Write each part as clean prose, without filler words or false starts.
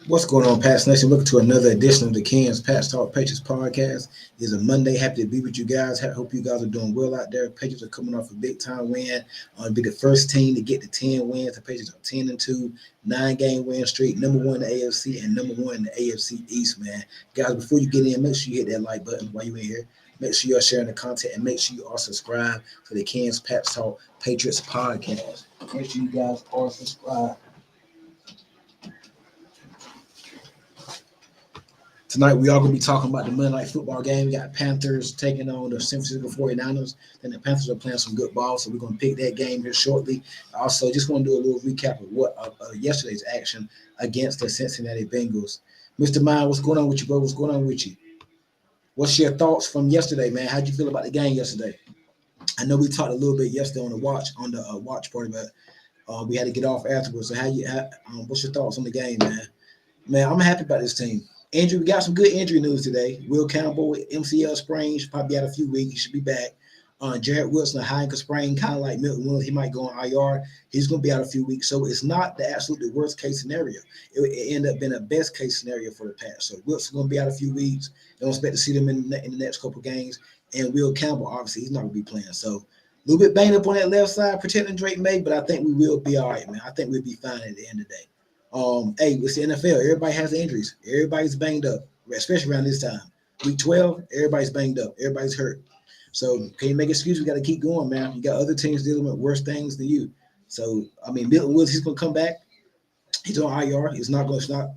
What's going on, Pats Nation? Welcome to another edition of the Ken's Pats Talk Patriots podcast. It's a Monday. Happy to be with you guys. Hope you guys are doing well out there. Patriots are coming off a big-time win. Be the first team to get to 10 wins. The Patriots are 10-2, 9-game win streak, number one in the AFC and number one in the AFC East, man. Guys, before you get in, make sure you hit that like button while you're in here. Make sure you're sharing the content and make sure you are subscribed to the Ken's Pats Talk Patriots podcast. Make sure you guys are subscribed. Tonight, we are going to be talking about the Monday Night Football game. We got Panthers taking on the San Francisco 49ers. Then the Panthers are playing some good ball, so we're going to pick that game here shortly. Also, just want to do a little recap of what yesterday's action against the Cincinnati Bengals. Mr. Mind, what's going on with you, bro? What's going on with you? What's your thoughts from yesterday, man? How'd you feel about the game yesterday? I know we talked a little bit yesterday on the watch party, but we had to get off afterwards. So, what's your thoughts on the game, man? Man, I'm happy about this team. Injury, we got some good injury news today. Will Campbell, MCL sprain, should probably be out a few weeks. He should be back. Jarrett Wilson, a high ankle sprain, kind of like Milton Williams. He might go on IR. He's going to be out a few weeks. So it's not the absolutely worst case scenario. It ended up being a best case scenario for the Pats. So Wilson's going to be out a few weeks. Don't expect to see them in the next couple games. And Will Campbell, obviously, he's not going to be playing. So a little bit banged up on that left side, protecting Drake May, but I think we will be all right, man. I think we'll be fine at the end of the day. Hey, it's the NFL. Everybody has injuries. Everybody's banged up, especially around this time. Week 12, everybody's banged up. Everybody's hurt. So can you make excuses? We got to keep going, man. You got other teams dealing with worse things than you. So, I mean, Milton Williams, he's going to come back. He's on IR. It's not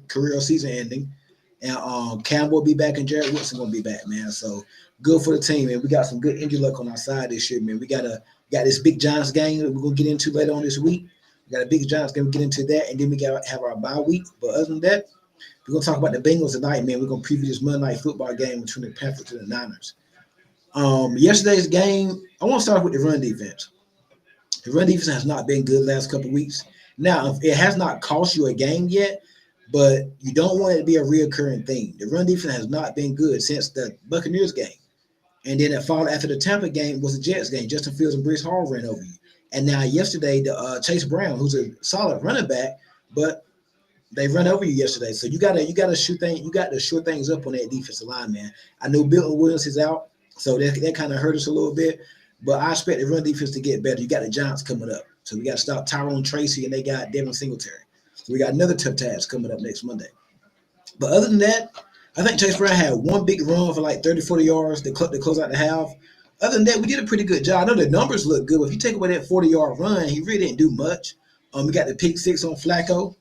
career or season ending. And Campbell will be back and Jarrett Wilson going to be back, man. So good for the team, man. We got some good injury luck on our side this year, man. We got this big Giants game that we're going to get into later on this week. We got a big Giants game. We get into that, and then we got to have our bye week. But other than that, we're going to talk about the Bengals tonight, man. We're going to preview this Monday Night Football game between the Panthers and the Niners. Yesterday's game, I want to start with the run defense. The run defense has not been good the last couple of weeks. Now, it has not cost you a game yet, but you don't want it to be a reoccurring thing. The run defense has not been good since the Buccaneers game. And then it followed after the Tampa game was the Jets game. Justin Fields and Breece Hall ran over you. And now yesterday, the Chase Brown, who's a solid running back, but they run over you yesterday. So you gotta shoot things. You got to shore things up on that defensive line, man. I know Milton Williams is out, so that kind of hurt us a little bit. But I expect the run defense to get better. You got the Giants coming up, so we got to stop Tyrone Tracy, and they got Devin Singletary. So we got another tough task coming up next Monday. But other than that, I think Chase Brown had one big run for like 30, 40 yards to close out the half. Other than that, we did a pretty good job. I know the numbers look good, but if you take away that 40-yard run, he really didn't do much. We got the pick six on Flacco.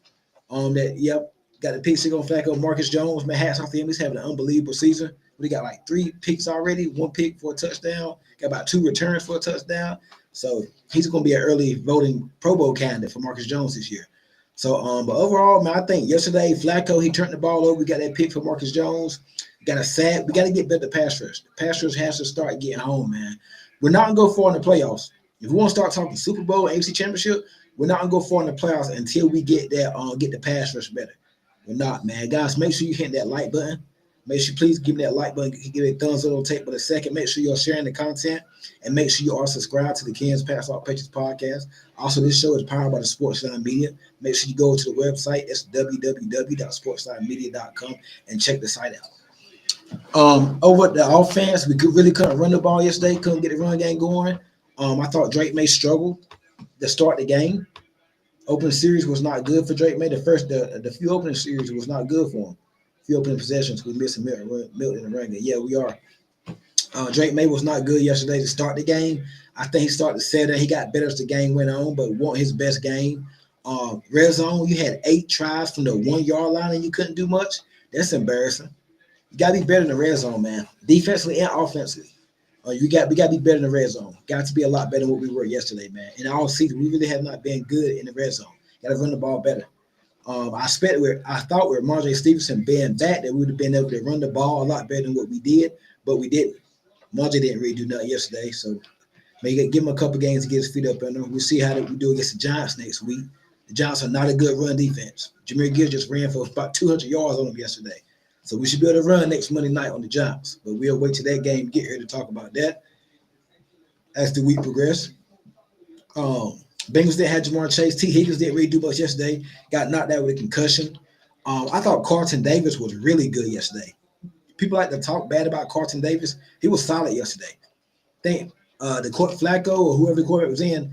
Got the pick six on Flacco. Marcus Jones, man, hats off to him. He's having an unbelievable season. We got like 3 picks already, 1 pick for a touchdown. Got about 2 returns for a touchdown. So he's going to be an early voting Pro Bowl candidate for Marcus Jones this year. So, but overall, man, I think yesterday Flacco, he turned the ball over. We got that pick for Marcus Jones. We got to get better pass rush. The pass rush has to start getting home, man. We're not going to go far in the playoffs. If we want to start talking Super Bowl, AFC Championship, we're not going to go far in the playoffs until we get the pass rush better. We're not, man. Guys, make sure you hit that like button. Make sure, please give me that like button. Give it a thumbs up. It'll take but a second. Make sure you're sharing the content. And make sure you are subscribed to the Ken's Pats Talk Patriots podcast. Also, this show is powered by the Sportsline Media. Make sure you go to the website. It's www.sportslinemedia.com and check the site out. Over the offense, we really couldn't run the ball yesterday. Couldn't get the run game going. I thought Drake May struggled to start the game. Opening series was not good for Drake May. The few opening series was not good for him. Few opening possessions, we missing Milton in the run game. Yeah, we are. Drake May was not good yesterday to start the game. I think he started to settle. He got better as the game went on, but wasn't his best game. Red zone, you had 8 tries from the 1-yard line and you couldn't do much. That's embarrassing. You got to be better in the red zone, man. Defensively and offensively. We got to be better in the red zone. Got to be a lot better than what we were yesterday, man. In all season, we really have not been good in the red zone. Got to run the ball better. I thought with Marjorie Stevenson being back that we would have been able to run the ball a lot better than what we did, but we didn't. Marjorie didn't really do nothing yesterday, so maybe give him a couple games to get his feet up under him. We'll see how we do against the Giants next week. The Giants are not a good run defense. Jameer Gibbs just ran for about 200 yards on them yesterday. So we should be able to run next Monday night on the Giants. But we'll wait till that game to get here to talk about that as the week progresses. Bengals didn't have Jamar Chase. T. Higgins didn't really do much yesterday. Got knocked out with a concussion. I thought Carlton Davis was really good yesterday. People like to talk bad about Carlton Davis. He was solid yesterday. I think the court Flacco or whoever the quarterback was in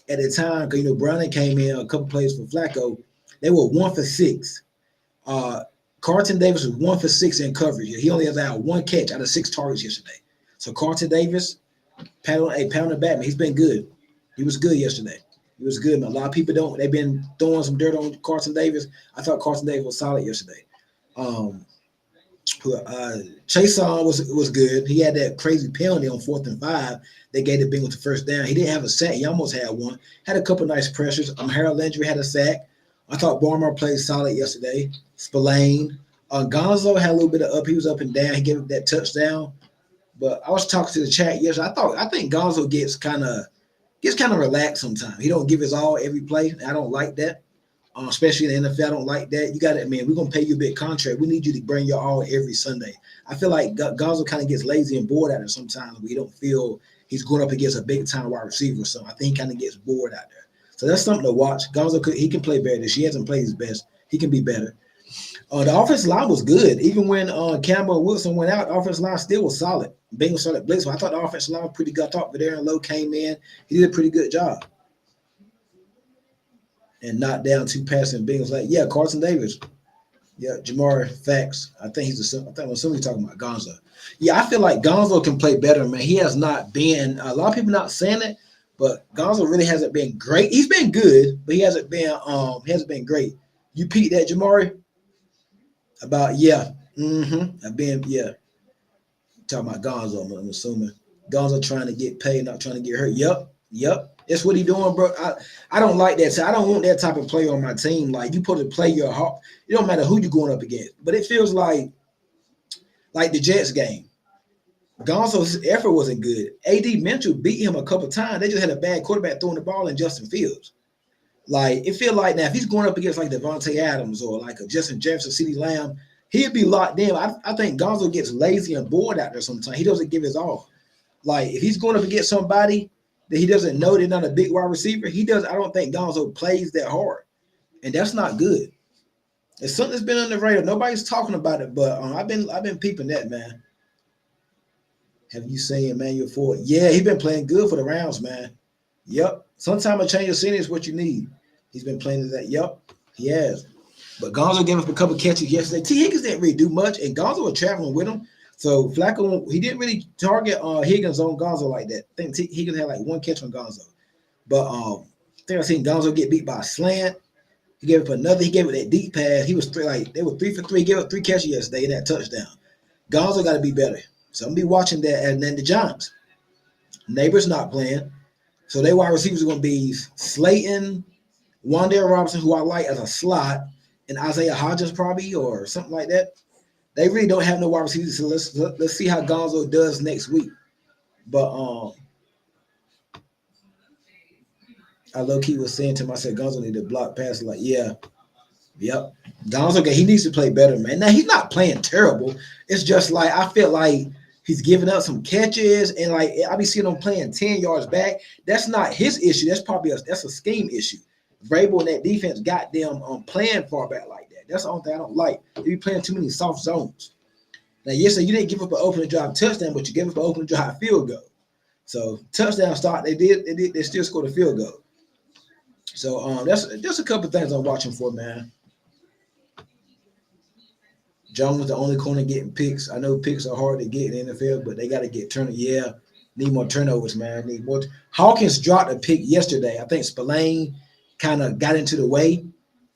at the time, because Browning came in a couple plays for Flacco. They were 1 for 6. Carlton Davis was 1 for 6 in coverage. He only has had 1 catch out of 6 targets yesterday. So Carlton Davis, pat on the back, man. He's been good. He was good yesterday. He was good, man. A lot of people don't. They've been throwing some dirt on Carlton Davis. I thought Carlton Davis was solid yesterday. Chase was good. He had that crazy penalty on 4th and 5. They gave the Bengals the first down. He didn't have a sack. He almost had one. Had a couple nice pressures. Harold Landry had a sack. I thought Barmore played solid yesterday. Spillane. Gonzo had a little bit of up. He was up and down. He gave up that touchdown. But I was talking to the chat yesterday. I think Gonzo gets kind of relaxed sometimes. He don't give his all every play. I don't like that. Especially in the NFL, I don't like that. You got it, man. We're gonna pay you a big contract. We need you to bring your all every Sunday. I feel like Gonzo kind of gets lazy and bored out there sometimes. We don't feel he's going up against a big time wide receiver or something. I think he kind of gets bored out there. So that's something to watch. Gonzo he can play better. He hasn't played his best. He can be better. The offensive line was good. Even when Campbell and Wilson went out, the offensive line still was solid. Bengals started blitzing. I thought the offensive line was pretty good. I thought Vederian Lowe came in. He did a pretty good job. And knocked down 2 passing Bengals. Like, yeah, Carlton Davis. Yeah, Jamar Facts. I'm assuming talking about Gonzo. Yeah, I feel like Gonzo can play better, man. He has not been, a lot of people not saying it, but Gonzo really hasn't been great. He's been good, but he hasn't been great. You peeped that, Jamari? About, yeah. Talking about Gonzo, I'm assuming. Gonzo trying to get paid, not trying to get hurt. Yep. That's what he doing, bro. I don't like that. So I don't want that type of player on my team. Like, you put to play your heart. It don't matter who you're going up against. But it feels like the Jets game. Gonzo's effort wasn't good. A.D. Mitchell beat him a couple times. They just had a bad quarterback throwing the ball in Justin Fields. Like, it feel like now if he's going up against like Devontae Adams or like a Justin Jefferson, CeeDee Lamb, he'd be locked in. I think Gonzo gets lazy and bored out there sometimes. He doesn't give his all. Like, if he's going up against somebody that he doesn't know they're not a big wide receiver, I don't think Gonzo plays that hard. And that's not good. It's something that's been on the radar. Nobody's talking about it, but I've been peeping that, man. Have you seen Emmanuel Ford? Yeah, he's been playing good for the Rams, man. Yep. Sometimes a change of scenery is what you need. He's been playing that. Yep, he has. But Gonzo gave up a couple catches yesterday. T. Higgins didn't really do much, and Gonzo was traveling with him. So Flacco, he didn't really target Higgins on Gonzo like that. I think Higgins had like 1 catch on Gonzo. But I think I seen Gonzo get beat by a slant. He gave up another. He gave it that deep pass. He was they were 3 for 3. He gave up 3 catches yesterday in that touchdown. Gonzo got to be better. So I'm gonna be watching that. And then the Giants. Neighbors not playing. So their wide receivers are gonna be Slayton, Wan'Dale Robinson, who I like as a slot, and Isaiah Hodgins probably or something like that. They really don't have no wide receivers. So let's see how Gonzo does next week. But I low-key was saying to myself, Gonzo need to block pass. Like, yep. Gonzo, he needs to play better, man. Now, he's not playing terrible. It's just like I feel like he's giving up some catches, and like I be seeing him playing 10 yards back. That's not his issue. That's probably that's a scheme issue. Vrabel and that defense got them playing far back like that. That's the only thing I don't like. They be playing too many soft zones. Now, yesterday you didn't give up an opening drive touchdown, but you gave up an opening drive field goal. So touchdown start, they still scored a field goal. So that's a couple things I'm watching for, man. Jones was the only corner getting picks. I know picks are hard to get in the NFL, but they got to get turnovers. Yeah, need more turnovers, man. Need more. Hawkins dropped a pick yesterday. I think Spillane kind of got into the way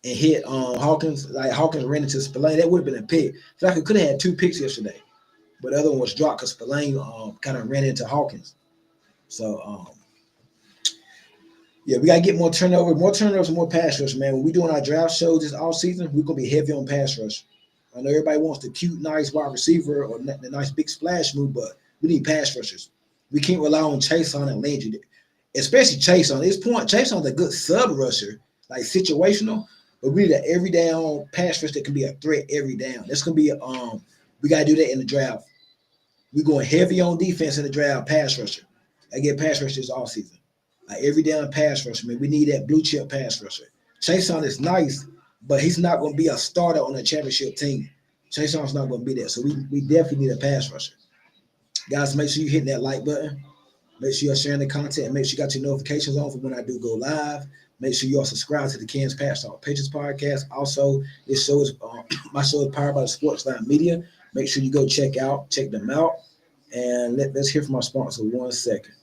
and hit Hawkins. Like Hawkins ran into Spillane. That would have been a pick. Flacco could have had 2 picks yesterday, but the other one was dropped because Spillane kind of ran into Hawkins. So, Yeah, we gotta get more turnovers, and more pass rush, man. When we doing our draft shows this all season, we're gonna be heavy on pass rush. I know everybody wants the cute, nice wide receiver or the nice big splash move, but we need pass rushers. We can't rely on Chase on and Landry, especially Chase on. At this point, Chase on's a good sub rusher, like situational, but we need an every down pass rush that can be a threat every down. That's gonna be we gotta do that in the draft. We're going heavy on defense in the draft, pass rusher. I get pass rushers all season. Like every down pass rusher, man. We need that blue chip pass rusher. Chase on is nice, but he's not going to be a starter on a championship team. Chase On's not going to be there. So we definitely need a pass rusher. Guys, make sure you hit that like button. Make sure you're sharing the content. Make sure you got your notifications on for when I do go live. Make sure you are subscribed to the Ken's Patch Talk Patriots podcast. Also, this show is my show is powered by the Sportsline Media. Make sure you go check them out. And let's hear from our sponsor 1 second.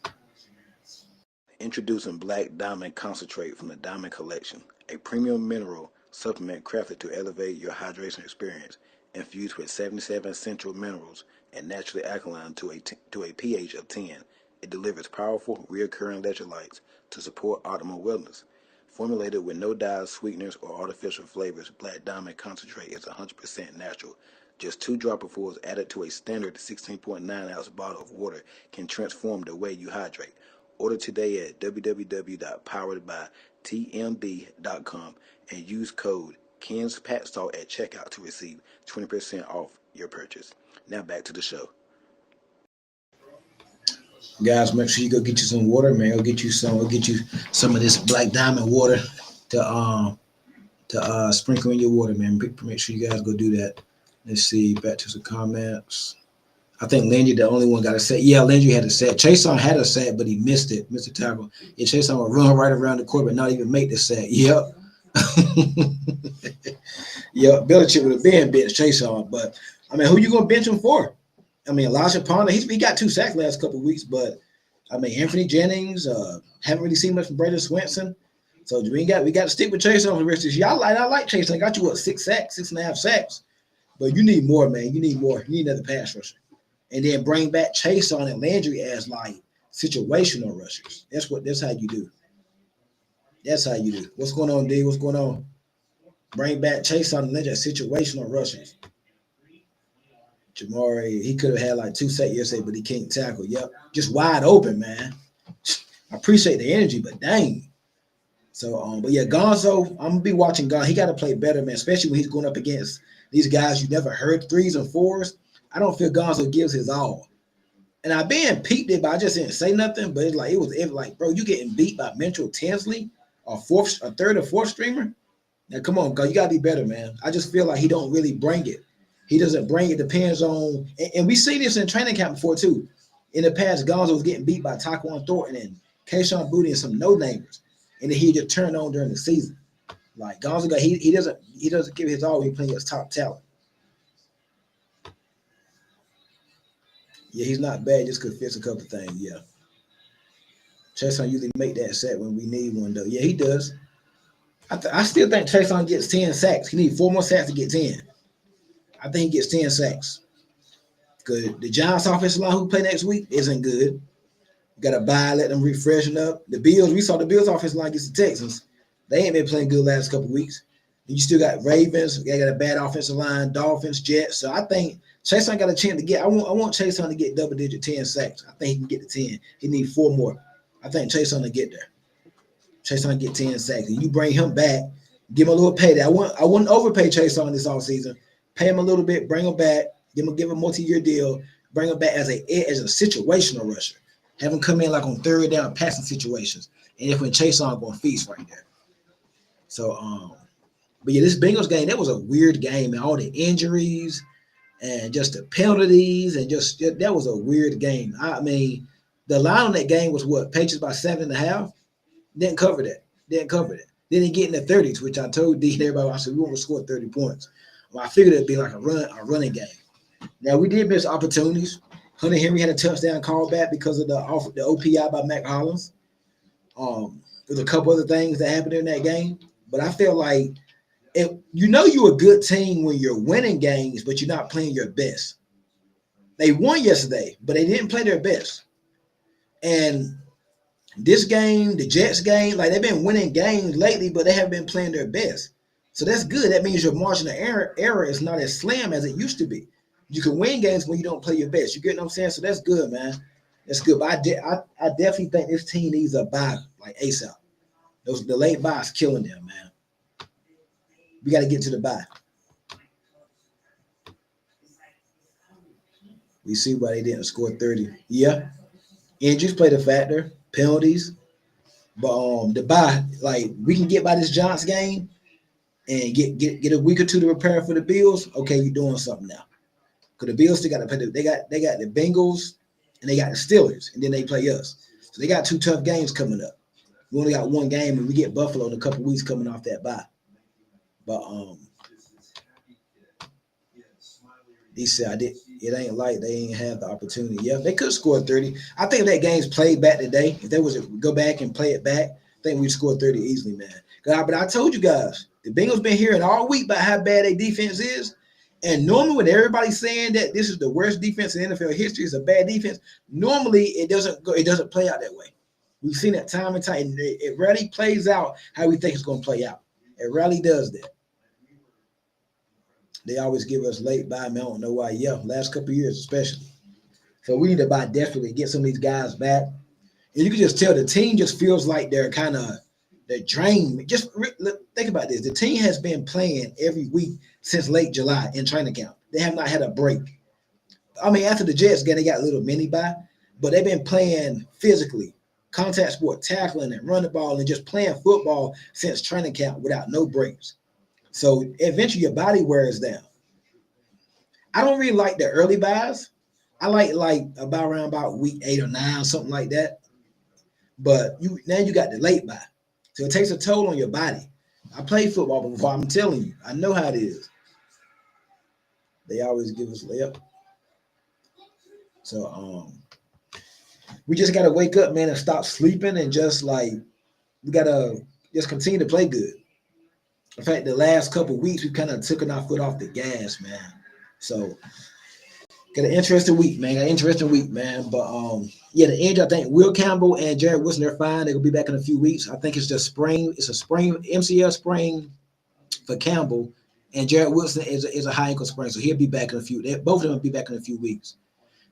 Introducing Black Diamond Concentrate from the Diamond Collection, a premium mineral supplement crafted to elevate your hydration experience, infused with 77 essential minerals and naturally alkaline to a pH of 10. It delivers powerful, reoccurring electrolytes to support optimal wellness. Formulated with no dyes, sweeteners, or artificial flavors, Black Diamond Concentrate is 100% natural. Just 2 dropperfuls added to a standard 16.9-ounce bottle of water can transform the way you hydrate. Order today at www.poweredbytmb.com and use code KENSPATSTALK at checkout to receive 20% off your purchase. Now back to the show. Guys, make sure you go get you some water, man. I'll get you some of this Black Diamond water to sprinkle in your water, man. Make sure you guys go do that. Let's see, back to some comments. I think Landry, the only one, got a set. Yeah, Landry had a set. Chason had a set, but he missed it, missed the tackle. Yeah, Chason would run right around the court, but not even make the set. Yep. Yep, Belichick would have been benched Chason, but I mean, who you gonna bench him for? I mean, Elijah Ponder, he got 2 sacks last couple of weeks, but I mean, Anthony Jennings, haven't really seen much from Braden Swenson. So we got to stick with Chason for the rest of this year. I like Chason. I got you 6 sacks, 6.5 sacks. But you need more, man. You need more. You need another pass rusher. And then bring back Chason and Landry as like situational rushers. That's how you do. That's how you do. What's going on, D? What's going on? Bring back Chason and Landry as situational rushers. Jamari, he could have had like 2 sacks yesterday, but he can't tackle. Yep. Just wide open, man. I appreciate the energy, but dang. So, but yeah, Gonzo, I'm gonna be watching Gonzo. He got to play better, man, especially when he's going up against these guys you never heard 3s and 4s. I don't feel Gonzo gives his all. And I been peeped it, but I just didn't say nothing. But it was like, bro, you getting beat by Mitchell Tinsley, a 3rd or 4th streamer. Now, come on, God, you gotta be better, man. I just feel like he don't really bring it. He doesn't bring it. Depends on, and we see this in training camp before too. In the past, Gonzo was getting beat by Taquan Thornton and Kayshawn Booty and some no-namers, and then he just turned on during the season. Like Gonzo, he doesn't give his all when he playing against top talent. Yeah, he's not bad. Just could fix a couple things. Yeah, Chason usually make that sack when we need one, though. Yeah, he does. I still think Chason gets 10 sacks. He needs 4 more sacks to get 10. I think he gets 10 sacks. Good. The Giants offensive line who play next week isn't good. Got to buy, let them refreshen up. The Bills, we saw the Bills offensive line against the Texans. They ain't been playing good last couple of weeks. And you still got Ravens. They got a bad offensive line. Dolphins, Jets. So I think Chason got a chance to get. I want Chason to get double-digit 10 sacks. I think he can get to 10. He needs 4 more. I think Chason to get there. Chason get 10 sacks. And you bring him back, give him a little payday. I wouldn't overpay Chason this offseason. Pay him a little bit, bring him back, give him a multi-year deal, bring him back as a situational rusher. Have him come in like on 3rd down passing situations. And if when Chason going to feast right there. So, but yeah, this Bengals game, that was a weird game, man. All the injuries and just the penalties and just that was a weird game. I mean, the line on that game was what? Patriots by 7.5. Didn't cover that. Then he get in the 30s, which I told D and everybody. I said we want to score 30 points. Well, I figured it'd be like a running game. Now we did miss opportunities. Hunter Henry had a touchdown call back because of the OPI by Mac Hollins. There's a couple other things that happened in that game, but I feel like you're a good team when you're winning games, but you're not playing your best. They won yesterday, but they didn't play their best. And This game, the Jets game, like they've been winning games lately, but they haven't been playing their best. So that's good. That means your margin of error is not as slim as it used to be. You can win games when you don't play your best. You get what I'm saying? So that's good, man. That's good. But I definitely think this team needs a bye like ASAP. The late bye is killing them, man. We got to get to the bye. We see why they didn't score 30. Yeah, injuries played a factor, penalties, but the bye, like we can get by this Giants game and get a week or two to prepare for the Bills. Okay, you're doing something now. Because the Bills still got to play. They got the Bengals and they got the Steelers, and then they play us. So they got two tough games coming up. We only got one game, and we get Buffalo in a couple weeks coming off that bye. But he said I did. It ain't like they ain't have the opportunity. Yeah, they could score 30. I think if that game's played back today, if they was to go back and play it back, I think we'd score 30 easily, man. But I told you guys, the Bengals been hearing all week about how bad their defense is. And normally when everybody's saying that this is the worst defense in NFL history, it's a bad defense, normally it doesn't play out that way. We've seen that time and time. It rarely plays out how we think it's going to play out. It rarely does that. They always give us late buy. Man, I don't know why. Yeah, last couple of years especially. So we need to buy desperately, get some of these guys back. And you can just tell the team just feels like they're drained. Just think about this. The team has been playing every week since late July in training camp. They have not had a break. I mean, after the Jets game, they got a little mini bye, but they've been playing physically, contact sport, tackling and running the ball and just playing football since training camp without no breaks. So eventually your body wears down. I don't really like the early buys. I like about week 8 or 9, something like that. But now you got the late buy. So it takes a toll on your body. I played football before. I'm telling you, I know how it is. They always give us layup. So we just gotta wake up, man, and stop sleeping and just we gotta just continue to play good. In fact, the last couple of weeks we kind of took our foot off the gas, man. So got an interesting week, man. But yeah, the injury, I think Will Campbell and Jared Wilson, they're fine. They're gonna be back in a few weeks. I think it's just sprain. It's a sprain, MCL sprain for Campbell, and Jared Wilson is a high ankle sprain, so he'll be back in a few. Both of them will be back in a few weeks.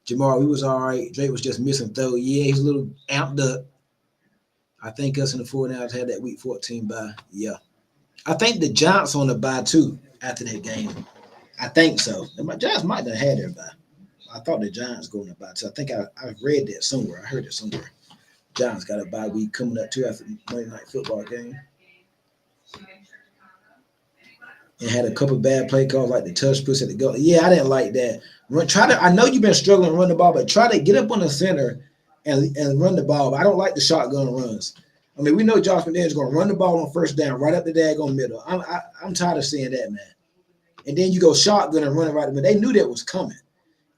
Jamar, he was all right. Drake was just missing throw. Yeah, he's a little amped up. I think us in the 49ers had that week 14 bye. Yeah. I think the Giants on the bye too after that game. I think so. The Giants might have had their bye. I thought the Giants going to bye too. I think I read that somewhere. I heard it somewhere. Giants got a bye week coming up too after the Monday Night Football game. And had a couple bad play calls like the touch push at the goal. Yeah, I didn't like that. I know you've been struggling to run the ball, but try to get up on the center and run the ball. But I don't like the shotgun runs. I mean, we know Josh McDaniels is going to run the ball on first down right up the daggone middle. I'm tired of seeing that, man. And then you go shotgun and run it right up the middle. They knew that was coming.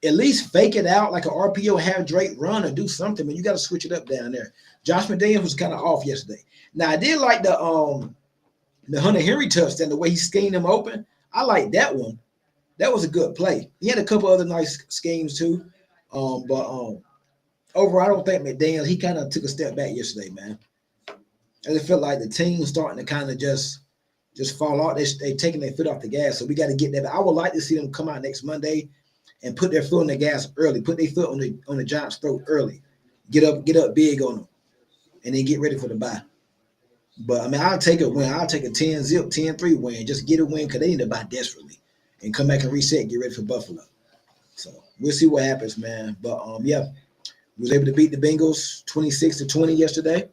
At least fake it out like an RPO, have Drake run or do something, man. You got to switch it up down there. Josh McDaniels was kind of off yesterday. Now, I did like the Hunter Henry touchdown, the way he schemed him open. I like that one. That was a good play. He had a couple other nice schemes too. But overall, I don't think McDaniels, he kind of took a step back yesterday, man. I just felt like the team's starting to kind of just fall out. They taking their foot off the gas. So we got to get that. I would like to see them come out next Monday and put their foot on the gas early. Put their foot on the Giants' throat early. Get up big on them. And then get ready for the bye. But, I mean, I'll take a win. I'll take a 10-zip, 10-3 win. Just get a win because they need to buy desperately. And come back and reset and get ready for Buffalo. So, we'll see what happens, man. But, yeah, we was able to beat the Bengals 26-20 yesterday.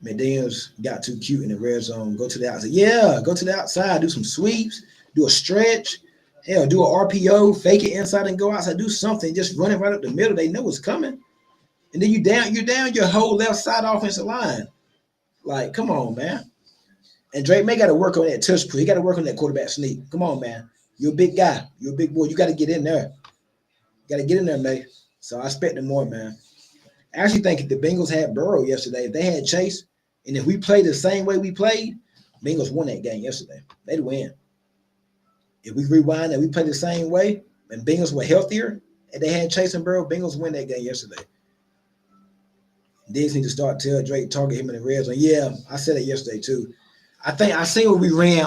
McDaniels got too cute in the red zone. Go to the outside. Yeah, go to the outside. Do some sweeps. Do a stretch. Hell, do an RPO. Fake it inside and go outside. Do something. Just run it right up the middle. They know it's coming. And then you're down your whole left side offensive line. Like, come on, man. And Drake May got to work on that touch push. He got to work on that quarterback sneak. Come on, man. You're a big guy. You're a big boy. You got to get in there. You got to get in there, May. So I expect them more, man. I actually think if the Bengals had Burrow yesterday, if they had Chase, and if we played the same way we played, Bengals won that game yesterday. They'd win. If we rewind and we play the same way, and Bengals were healthier, and they had Chase and Burrow, Bengals win that game yesterday. Diggs need to start tell Drake target him in the red zone. Yeah, I said it yesterday too. I think I seen what we ran.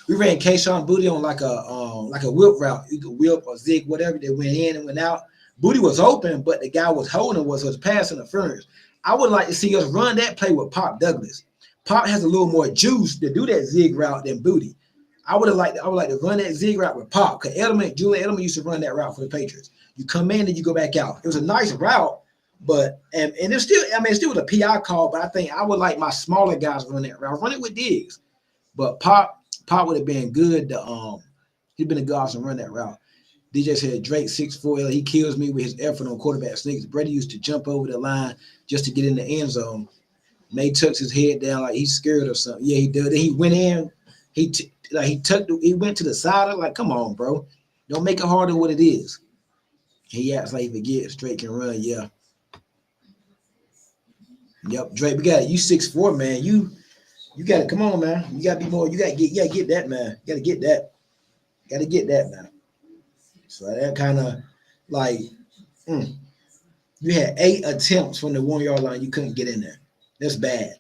We ran Kayshawn Booty on like a whip route. You could whip or zig, whatever. They went in and went out. Booty was open, but the guy was holding was pass interference. I would like to see us run that play with Pop Douglas. Pop has a little more juice to do that zig route than Booty. I would like to run that zig route with Pop because Julian Edelman used to run that route for the Patriots. You come in and you go back out. It was a nice route, but and it's still, I mean, it still was a PI call, but I think I would like my smaller guys run that route. Run it with Diggs. But Pop would have been good to he'd been a good option to run that route. DJ said Drake 6'4", he kills me with his effort on quarterback sneaks. Brady used to jump over the line just to get in the end zone. May tucks his head down like he's scared or something. Yeah, he did. Then he went in, he went to the side. Like, come on, bro. Don't make it harder than what it is. He acts like he forgets Drake can run, yeah. Yep, Drake, we got it. You 6'4", man. You got it. Come on, man. You gotta be more. You gotta get that, man. You gotta get that. Gotta get that, man. So that kind of like you had 8 attempts from the 1 yard line. You couldn't get in there. That's bad.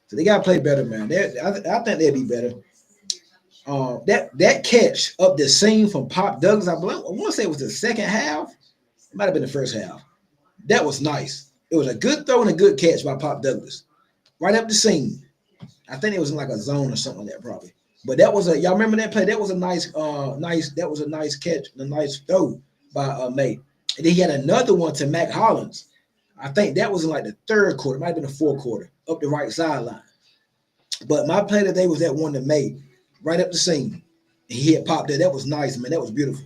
So they gotta play better, man. I think they'll be better. That catch up the seam from Pop Douglas, I want to say it was the second half. It might have been the first half. That was nice. It was a good throw and a good catch by Pop Douglas. Right up the seam. I think it was in like a zone or something like that, probably. But that was y'all remember that play? That was a nice catch, a nice throw by May. And then he had another one to Mac Hollins. I think that was in like the third quarter, it might have been the fourth quarter, up the right sideline. But my play today was that one to May, right up the seam. And he had Pop there. That was nice, man. That was beautiful.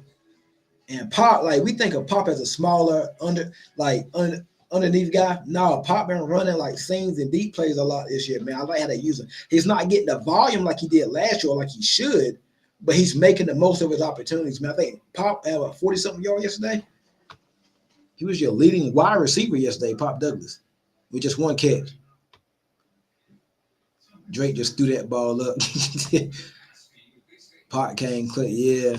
And Pop, like we think of Pop as a smaller underneath guy. No, Pop been running like seams and deep plays a lot this year, man. I like how they use him. He's not getting the volume like he did last year or like he should, but he's making the most of his opportunities, man. I think Pop had a 40-something yard yesterday. He was your leading wide receiver yesterday, Pop Douglas, with just one catch. Drake just threw that ball up. Pop came quick, yeah.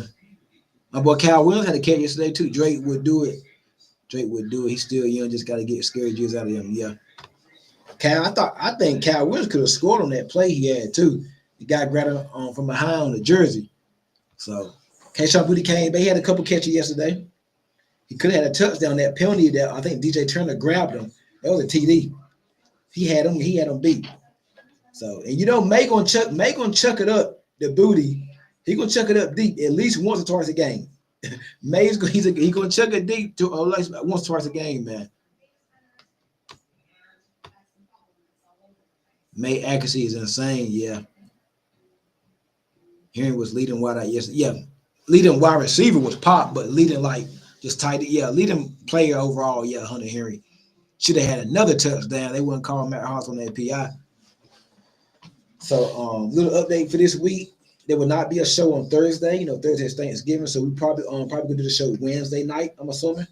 My boy Kyle Williams had a catch yesterday too. Drake would do it. He's still young, just got to get scary juice out of him. Yeah. I think Kyle Williams could have scored on that play he had too. The guy grabbed him from behind on the jersey. So Kayshawn Booty came, but he had a couple catches yesterday. He could have had a touchdown. That penalty that I think DJ Turner grabbed him. That was a TD. He had him beat. So, and you know, May gonna chuck it up the booty. He gonna chuck it up deep at least once or twice a game. He's gonna chuck it deep to once or twice a game, man. May accuracy is insane, yeah. Henry was leading wide out yesterday. Yeah, leading wide receiver was Pop, but leading like just tight. Yeah, leading player overall, yeah, Hunter Henry. Should have had another touchdown. They wouldn't call Matt Hoss on that PI. So little update for this week. There will not be a show on Thursday. You know, Thursday is Thanksgiving, so we probably gonna do the show Wednesday night, I'm assuming.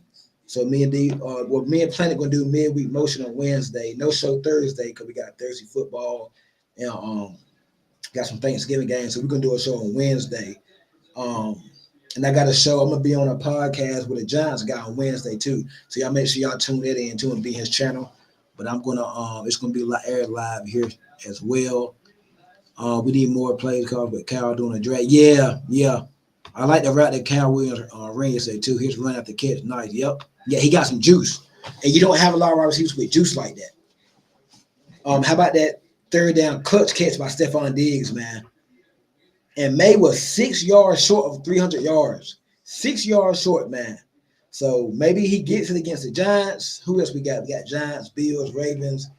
So me and Planet gonna do midweek motion on Wednesday. No show Thursday because we got Thursday football and got some Thanksgiving games. So we're gonna do a show on Wednesday. And I got a show. I'm gonna be on a podcast with a Giants guy on Wednesday too. So y'all make sure y'all tune that in too and be his channel. But I'm gonna it's gonna be aired live here as well. We need more plays calls with Cal doing a drag. Yeah. I like the route that Cal Williams ran yesterday too. His run after catch, nice. Yep. Yeah, he got some juice. And you don't have a lot of wide receivers with juice like that. How about that third down clutch catch by Stephon Diggs, man? And May was 6 yards short of 300 yards. 6 yards short, man. So maybe he gets it against the Giants. Who else we got? We got Giants, Bills, Ravens,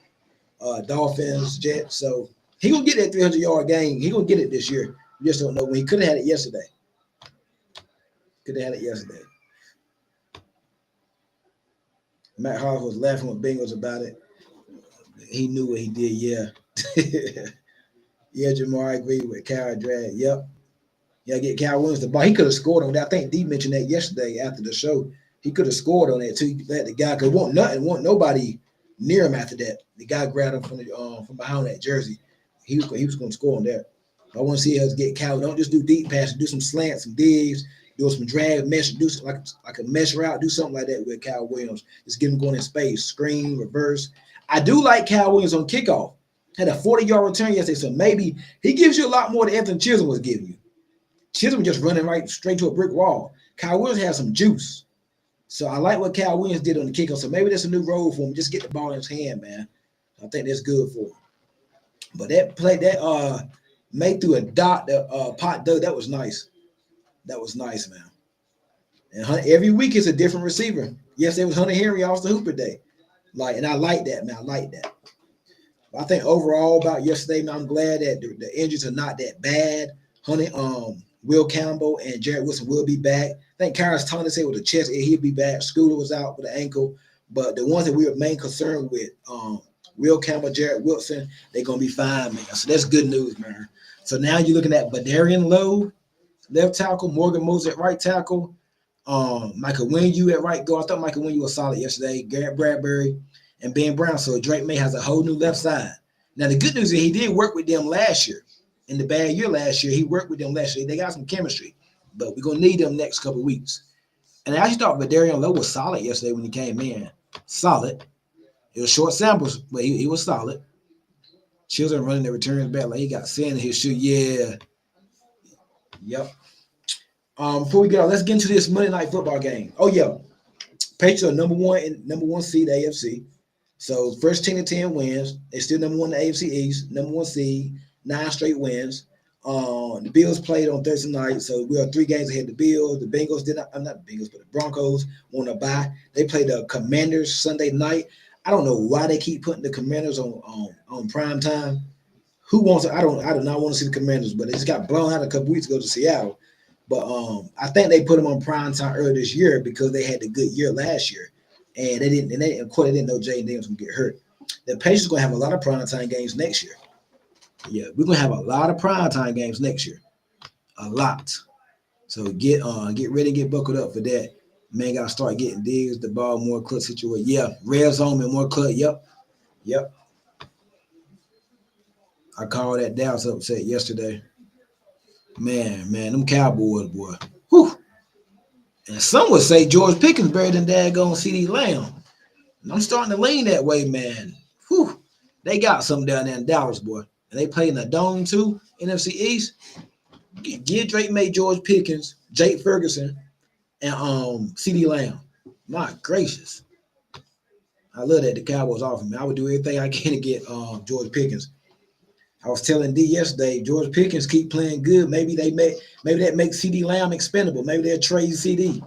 Dolphins, Jets. So he gonna get that 300-yard game. He gonna get it this year. You just don't know when. He could have had it yesterday. Matt Hoss was laughing with Bengals about it. He knew what he did. Yeah. Yeah, Jamar, I agree with Cal drag. Yep. Yeah, get Cal Williams the ball. He could have scored on that. I think D mentioned that yesterday after the show. He could have scored on that too. Let the guy, because want nobody near him after that. The guy grabbed him from behind that jersey. He was going to score on that. I want to see us get Cal. Don't just do deep passes. Do some slants, some digs, do some drag mesh, do some, like a mesh route. Do something like that with Cal Williams. Just get him going in space, screen, reverse. I do like Cal Williams on kickoff. Had a 40-yard return yesterday, so maybe he gives you a lot more than Anthony Chisholm was giving you. Chisholm just running right straight to a brick wall. Cal Williams has some juice. So I like what Cal Williams did on the kickoff. So maybe that's a new role for him. Just get the ball in his hand, man. I think that's good for him. But that play, that made through a dot, the pot dug, that was nice. That was nice, man. And every week is a different receiver. Yes, it was Hunter Henry off the Hooper day. And I like that, man. I like that. I think overall about yesterday, man, I'm glad that the injuries are not that bad. Will Campbell and Jared Wilson will be back. I think Kyrus Thomas said with the chest, he'll be back. Scooter was out with the ankle. But the ones that we were main concerned with, Will Campbell, Jared Wilson, they're going to be fine, man. So that's good news, man. So now you're looking at Badarian Lowe, left tackle, Morgan Moses at right tackle, Michael Wynju at right guard. I thought Michael Wynju was solid yesterday. Garrett Bradbury and Ben Brown. So Drake May has a whole new left side. Now, the good news is he did work with them last year. In the bad year last year, he worked with them last year. They got some chemistry, but we're going to need them next couple of weeks. And I actually thought Badarian Lowe was solid yesterday when he came in. Solid. It was short samples, but he was solid. Children running the returns back like he got sand in his shoe. Yeah. Yep. Before we get on, let's get into this Monday Night Football game. Oh, yeah. Patriots are number one seed AFC. So first 10 to 10 wins. They're still number one in the AFC East, number one seed, 9 straight wins. The Bills played on Thursday night, so we are 3 games ahead of the Bills. The Bengals did not, not the Bengals, but the Broncos want to bye. They played the Commanders Sunday night. I don't know why they keep putting the Commanders on prime time. Who wants it? I do not want to see the Commanders, but they just got blown out a couple weeks ago to Seattle. But I think they put them on prime time earlier this year because they had the good year last year. And they didn't know Jaden Daniels would get hurt. The Patriots are going to have a lot of prime time games next year. Yeah, we're going to have a lot of prime time games next year. A lot. So get ready, get buckled up for that. Man, got to start getting digs, the ball, more clutch situation. Yeah, red zone and more clutch. Yep. I called that Dallas upset yesterday. Man, them Cowboys, boy. Whew. And some would say George Pickens better than daggone CeeDee Lamb. And I'm starting to lean that way, man. Whew. They got something down there in Dallas, boy. And they play in the Dome, too, NFC East. Give Drake May, George Pickens, Jake Ferguson, and CeeDee Lamb. My gracious. I love that the Cowboys offer me. I would do everything I can to get George Pickens. I was telling D yesterday, George Pickens keep playing good. Maybe that makes CeeDee Lamb expendable. Maybe they'll trade CeeDee.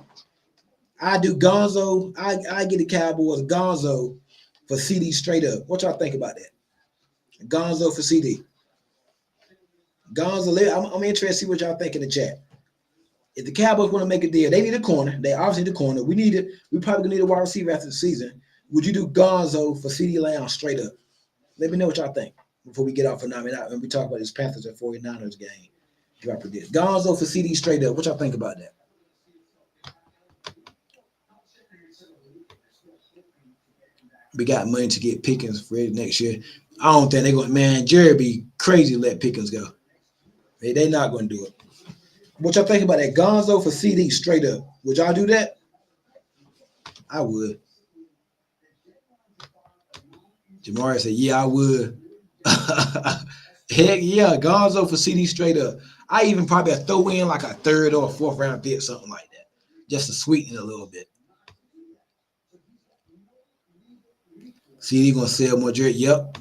I do Gonzo. I get the Cowboys Gonzo for CeeDee straight up. What y'all think about that? Gonzo for CeeDee. Gonzo, I'm interested to see what y'all think in the chat. If the Cowboys want to make a deal, they need a corner. They obviously need a corner. We probably gonna need a wide receiver after the season. Would you do Gonzo for CeeDee Lamb straight up? Let me know what y'all think before we get off for now. When we talk about this Panthers and 49ers game. Do I predict Gonzo for CeeDee straight up? What y'all think about that? We got money to get Pickens for next year. I don't think they're going to, man, Jerry be crazy to let Pickens go. They're not going to do it. What y'all think about that? Gonzo for CeeDee straight up. Would y'all do that? I would. Jamari said, yeah, I would. Heck yeah, Gonzo for CeeDee straight up. I even probably throw in like a 3rd or 4th round pick, something like that, just to sweeten it a little bit. CeeDee gonna sell more jersey. Yep.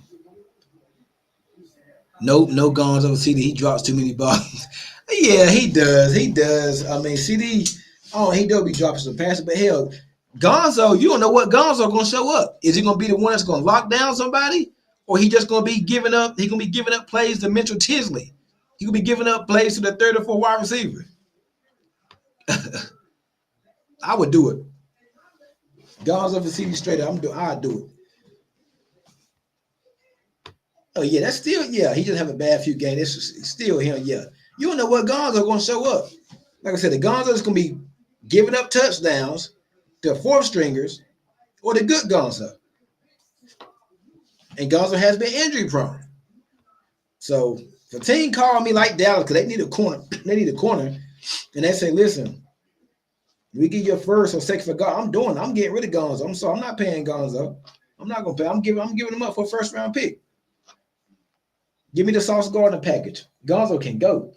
No Gonzo for CeeDee. He drops too many balls. Yeah, he does. I mean, CeeDee, he does be dropping some passes, but hell, Gonzo, you don't know what Gonzo gonna show up. Is he gonna be the one that's gonna lock down somebody? Or he just gonna be giving up? He gonna be giving up plays to Mitchell Tisley. He gonna be giving up plays to the 3rd or 4th wide receiver. I would do it. Gonzo for CeeDee straight up. I'd do it. Oh yeah, that's still he just have a bad few games. It's still him. Yeah, you don't know what Gonzo gonna show up. Like I said, the Gonzo is gonna be giving up touchdowns to 4th stringers or the good Gonzo. And Gonzo has been injury prone. So If a team called me like Dallas because they need a corner, and they say, listen, we give you a first or second for God. I'm getting rid of Gonzo. I'm sorry, I'm not paying Gonzo. I'm not gonna pay. I'm giving them up for a first round pick. Give me the Sauce Gardner package. Gonzo can go.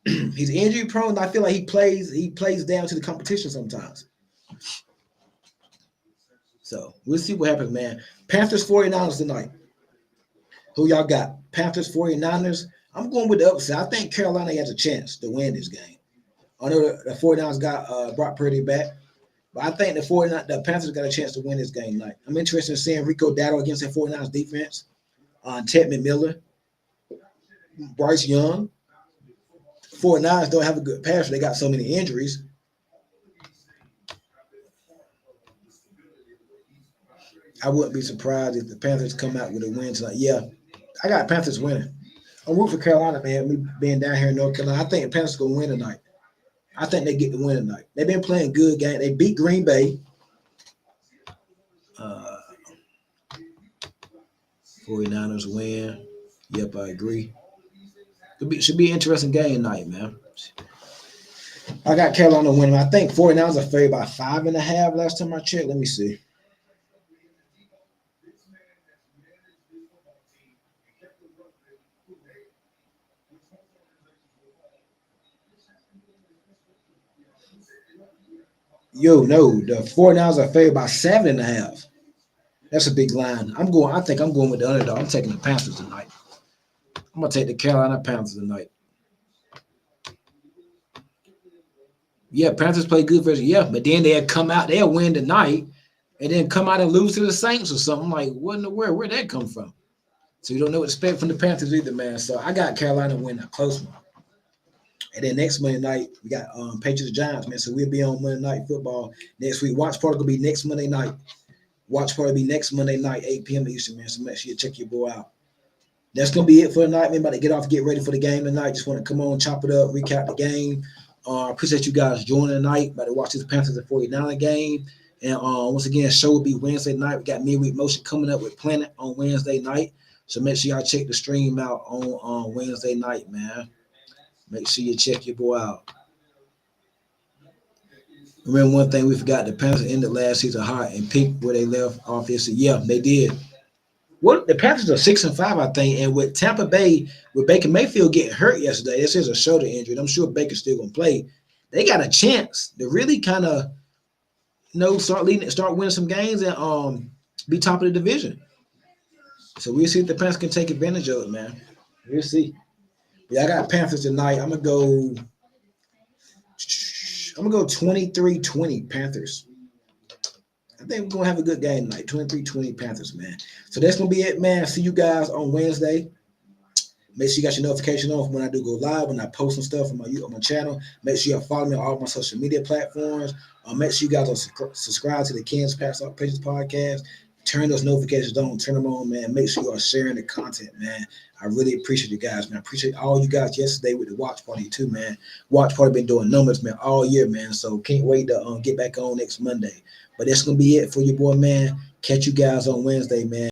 He's injury prone. I feel like he plays down to the competition sometimes. So we'll see what happens, man. Panthers 49ers tonight. Who y'all got? Panthers 49ers. I'm going with the upside. I think Carolina has a chance to win this game. I know the 49ers got Brock Purdy back, but I think the Panthers got a chance to win this game tonight. I'm interested in seeing Rico Dowdle against that 49ers defense. Ted McMillan, Bryce Young. 49ers don't have a good passer. They got so many injuries. I wouldn't be surprised if the Panthers come out with a win tonight. Yeah, I got Panthers winning. I'm rooting for Carolina, man. Me being down here in North Carolina, I think the Panthers going to win tonight. I think they get the win tonight. They've been playing good game. They beat Green Bay. 49ers win. Yep, I agree. Should be an interesting game tonight, man. I got Carolina winning. I think 49ers are favored by 5.5 last time I checked. Let me see. No, the 49ers are favored by 7.5. That's a big line. I think I'm going with the underdog. I'm taking the Panthers tonight. I'm gonna take the Carolina Panthers tonight. Yeah, Panthers play good versus but then they'll win tonight, and then come out and lose to the Saints or something. Like, what in the world? Where'd that come from? So you don't know what to expect from the Panthers either, man. So I got Carolina winning a close one. And then next Monday night, we got Patriots Giants, man. So we'll be on Monday Night Football next week. Watch party will be next Monday night. 8 p.m. Eastern, man. So make sure you check your boy out. That's going to be it for tonight, man. About to get ready for the game tonight. Just want to come on, chop it up, recap the game. Appreciate you guys joining tonight. About to watch this Panthers and 49 game. And once again, show will be Wednesday night. We got Midweek Motion coming up with Planet on Wednesday night. So make sure y'all check the stream out on Wednesday night, man. Make sure you check your boy out. Remember one thing we forgot: the Panthers ended last season hot and picked where they left off this. Yeah, they did. Well, the Panthers are 6-5, I think, and with Tampa Bay, with Baker Mayfield getting hurt yesterday, this is a shoulder injury. I'm sure Baker's still gonna play. They got a chance to really kind of, start winning some games and be top of the division. So we'll see if the Panthers can take advantage of it, man. We'll see. Yeah, I got Panthers tonight. I'm gonna go 23-20 Panthers. I think we're going to have a good game tonight. 23-20 Panthers, man. So that's going to be it, man. See you guys on Wednesday. Make sure you got your notification on when I do go live, when I post some stuff on my channel. Make sure you follow me on all my social media platforms. Make sure you guys are subscribe to the Kansas Patriots podcast. Turn those notifications on. Turn them on, man. Make sure you are sharing the content, man. I really appreciate you guys, man. I appreciate all you guys yesterday with the watch party too, man. Watch party been doing numbers, man, all year, man. So can't wait to get back on next Monday. But that's going to be it for your boy, man. Catch you guys on Wednesday, man.